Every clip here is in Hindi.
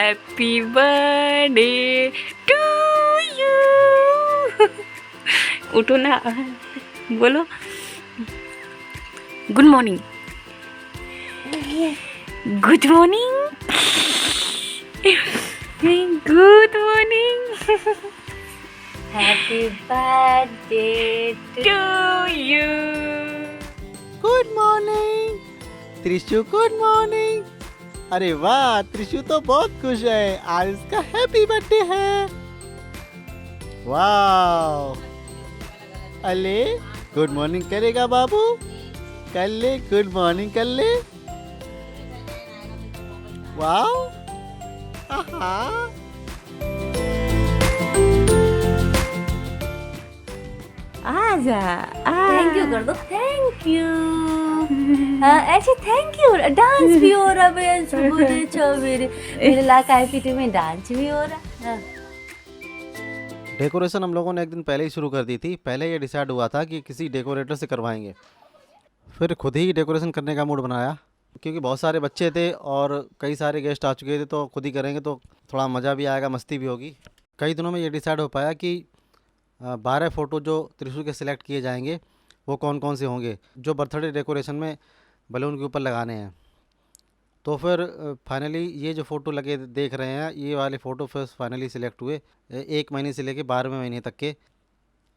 Happy birthday to you. उठो ना, बोलो good morning. Good morning, good morning. Happy birthday to you. Good morning Trishu, good morning. अरे वाह, त्रिशु तो बहुत खुश है, आज इसका हैप्पी बर्थडे है। वाह, अले गुड मॉर्निंग करेगा बाबू, कर ले गुड मॉर्निंग कर ले। वाह, आहा, आजा, थैंक यू कर दो, थैंक यू। ऐसे थैंक यू, डांस भी हो रहा है सुबह मेरे लाका हैप्पी में डांस भी हो रहा है। डेकोरेशन हम लोगों ने एक दिन पहले ही शुरू कर दी थी। पहले ये डिसाइड हुआ था कि किसी डेकोरेटर से करवाएंगे, फिर खुद ही डेकोरेशन करने का मूड बनाया, क्योंकि बहुत सारे बच्चे थे और कई सारे गेस्ट आ चुके थे, तो खुद ही करेंगे तो थोड़ा मज़ा भी आएगा, मस्ती भी होगी। कई दिनों में ये डिसाइड हो पाया कि 12 फ़ोटो जो त्रिशु के सिलेक्ट किए जाएंगे वो कौन कौन से होंगे, जो बर्थडे डेकोरेशन में बलून के ऊपर लगाने हैं। तो फिर फाइनली ये जो फ़ोटो लगे देख रहे हैं, ये वाले फ़ोटो फिर फाइनली सिलेक्ट हुए। 1 महीने से लेके 12वें महीने तक के।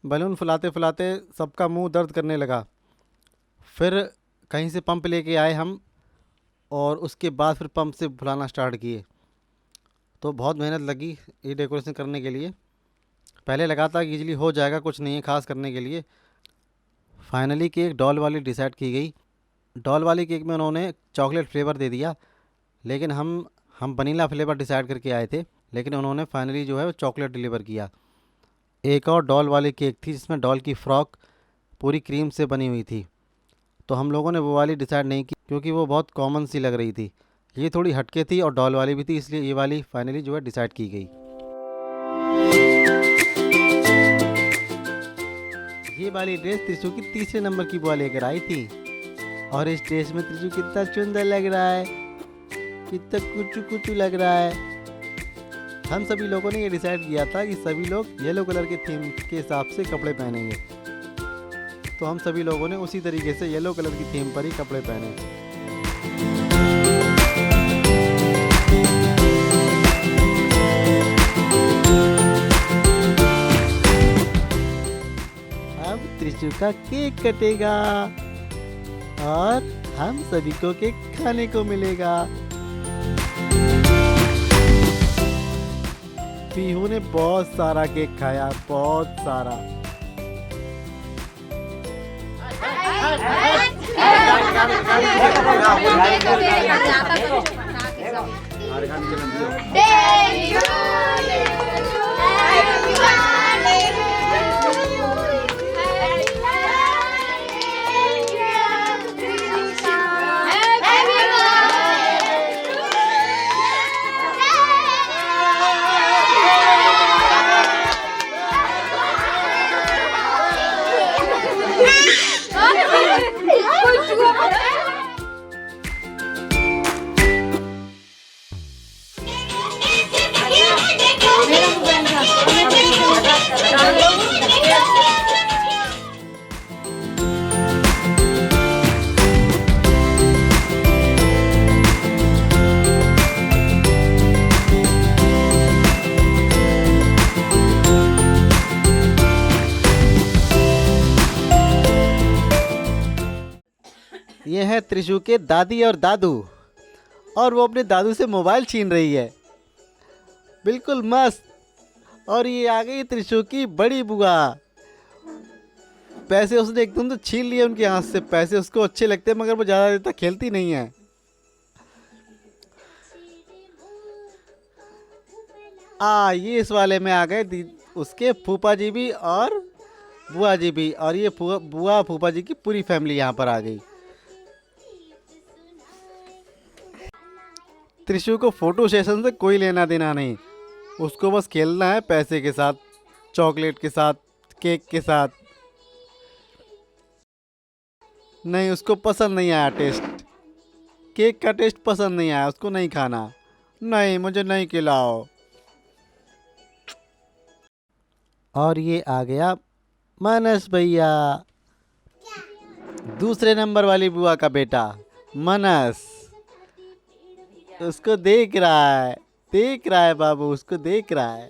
बलून फुलाते फुलाते सबका मुंह दर्द करने लगा। फिर कहीं से पंप लेके आए हम, और उसके बाद फिर पंप से फुलाना स्टार्ट किए। तो बहुत मेहनत लगी ये डेकोरेशन करने के लिए। पहले लगा था कि इजीली हो जाएगा, कुछ नहीं है खास करने के लिए। फाइनली केक डॉल वाली डिसाइड की गई। डॉल वाली केक में उन्होंने चॉकलेट फ्लेवर दे दिया, लेकिन हम वनीला फ्लेवर डिसाइड करके आए थे, लेकिन उन्होंने फाइनली जो है वो चॉकलेट डिलीवर किया। एक और डॉल वाली केक थी जिसमें डॉल की फ्रॉक पूरी क्रीम से बनी हुई थी, तो हम लोगों ने वो वाली डिसाइड नहीं की, क्योंकि वो बहुत कॉमन सी लग रही थी। ये थोड़ी हटके थी और डॉल वाली भी थी, इसलिए ये वाली फाइनली जो है डिसाइड की गई। ये वाली ड्रेस त्रिशु की 3रे नंबर की बुआ लेकर आई थी, और इस ड्रेस में त्रिशु कितना सुंदर लग रहा है, कितना कुचू कुचू लग रहा है। हम सभी लोगों ने ये डिसाइड किया था कि सभी लोग येलो कलर के थीम के हिसाब से कपड़े पहनेंगे, तो हम सभी लोगों ने उसी तरीके से येलो कलर की थीम पर ही कपड़े पहने। अब त्रिशु का केक कटेगा और हम सभी को केक खाने को मिलेगा। पीहू ने बहुत सारा केक खाया, बहुत सारा। ये है त्रिशु के दादी और दादू, और वो अपने दादू से मोबाइल छीन रही है, बिल्कुल मस्त। और ये आ गई त्रिशु की बड़ी बुआ। पैसे उसने एकदम तो छीन लिए उनके हाथ से। पैसे उसको अच्छे लगते हैं, मगर वो ज़्यादा देर तक खेलती नहीं है। ये इस वाले में आ गए उसके फूफा जी भी और बुआ जी भी, और ये बुआ फूफा जी की पूरी फैमिली यहाँ पर आ गई। त्रिशु को फोटो सेशन से कोई लेना देना नहीं, उसको बस खेलना है पैसे के साथ, चॉकलेट के साथ, केक के साथ। नहीं, उसको पसंद नहीं आया टेस्ट, केक का टेस्ट पसंद नहीं आया उसको, नहीं खाना। नहीं, मुझे नहीं खिलाओ। और ये आ गया मनस भैया, दूसरे नंबर वाली बुआ का बेटा मनस। उसको देख रहा है बाबू, उसको देख रहा है।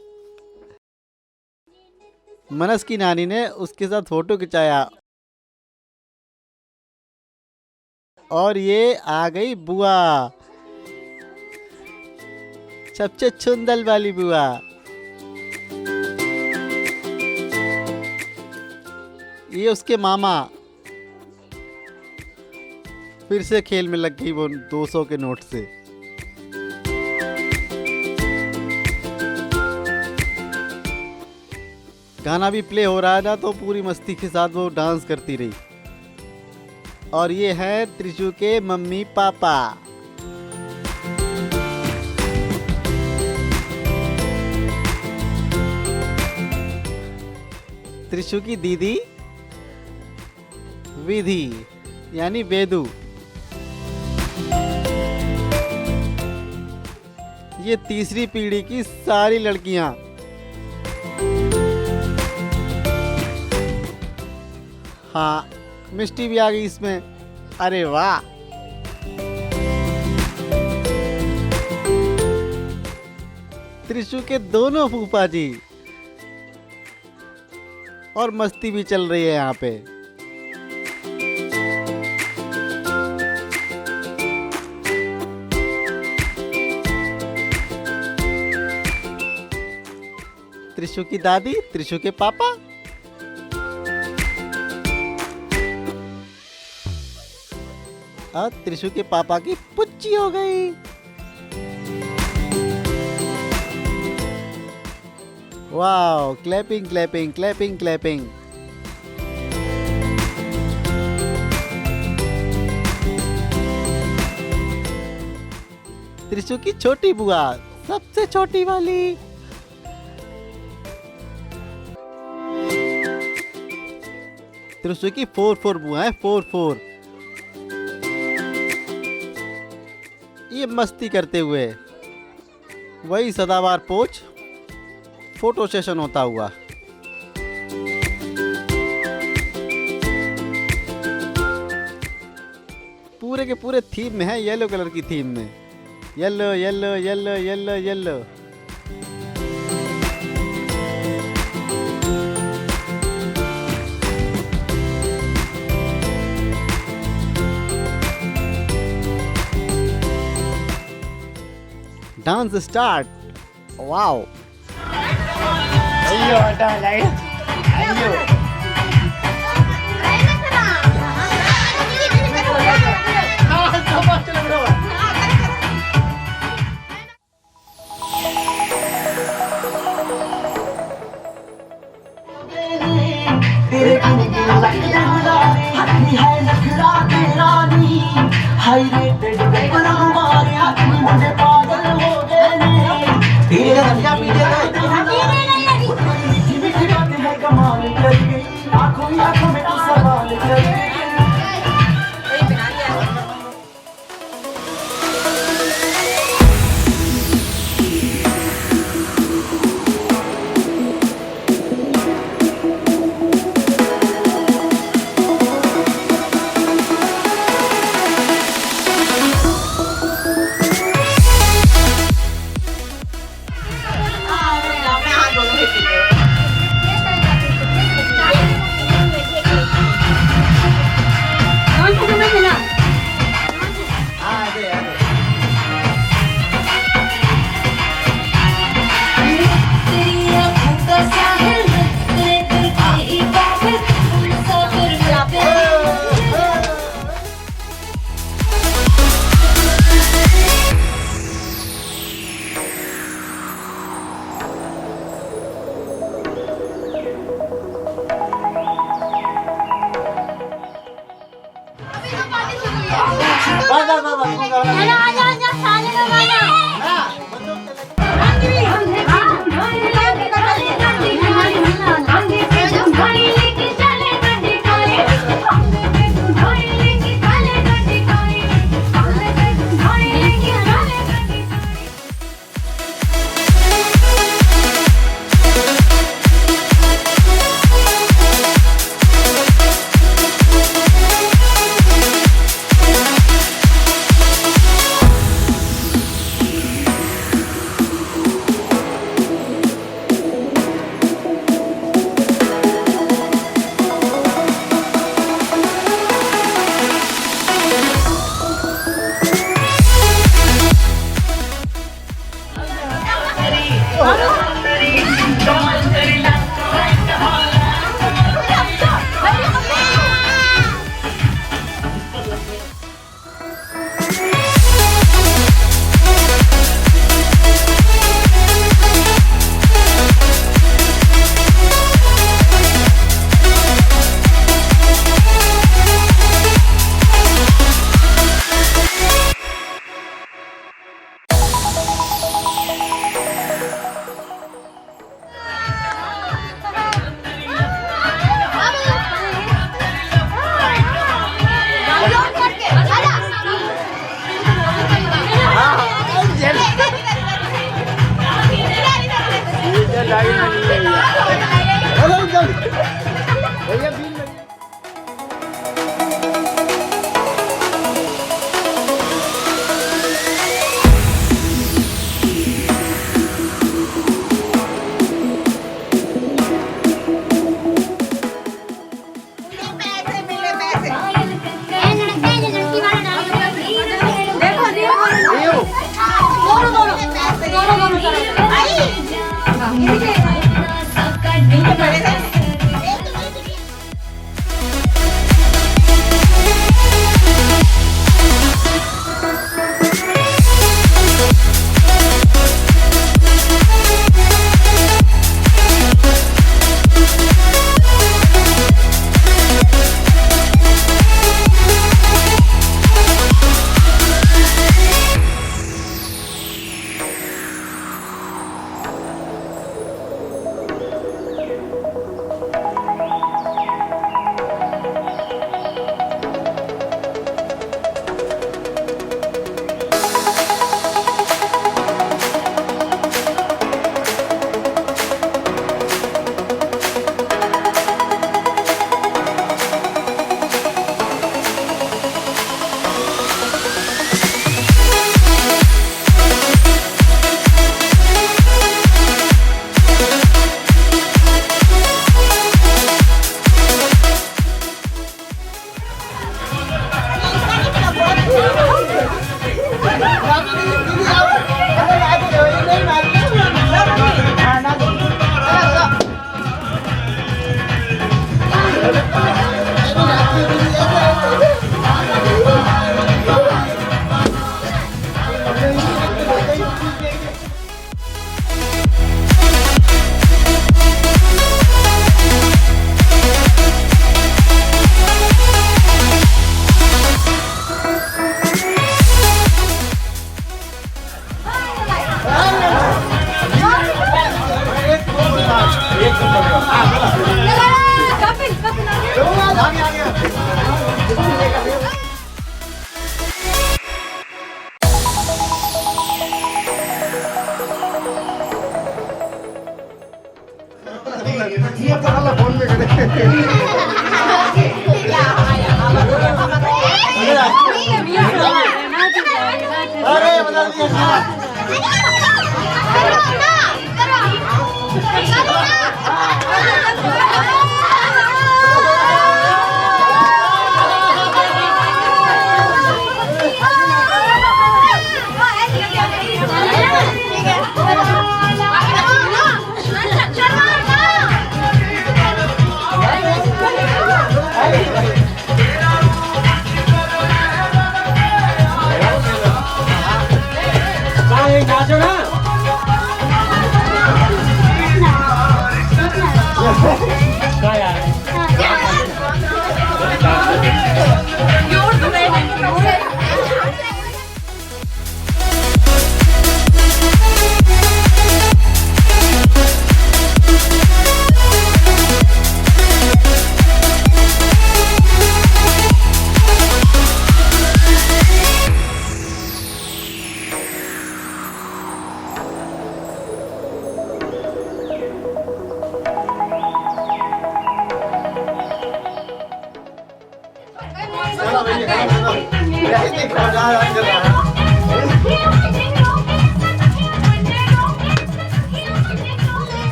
मनस की नानी ने उसके साथ फोटो खिंचाया। और ये आ गई बुआ, सबसे चुंदल वाली बुआ। ये उसके मामा। फिर से खेल में लग गई वो 200 के नोट से। गाना भी प्ले हो रहा है ना, तो पूरी मस्ती के साथ वो डांस करती रही। और ये है त्रिशु के मम्मी पापा। त्रिशु की दीदी विधि यानी वेदु। ये तीसरी पीढ़ी की सारी लड़कियां। हाँ, मिष्टी भी आ गई इसमें। अरे वाह, त्रिशु के दोनों फूफा जी। और मस्ती भी चल रही है यहाँ पे। त्रिशु की दादी, त्रिशु के पापा। और त्रिशु के पापा की पुच्ची हो गई। Wow, clapping clapping clapping clapping. Trishu की छोटी बुआ, सबसे छोटी वाली। त्रिशु की 4 बुआ है, 4। ये मस्ती करते हुए वही सदाबहार पोच फोटो सेशन होता हुआ। पूरे के पूरे थीम में है, येलो कलर की थीम में। Yellow yellow yellow yellow yellow. Dance start. Wow, अयो हटा लाइट। अयो तेरे बिन दिल लगता हथी है नखरा तेरा नी। हाय रेटेड पेपर हमारे हाथ में मुझे पागल हो गए ने। तेरे रंगा पीछे मीठी मीठी बातें हैं कमाल कर गई। आंखों ही आंखों में तू सवाल कर गई।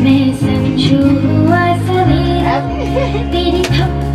मैं समझू हुआ सवेरा तेरी थपकी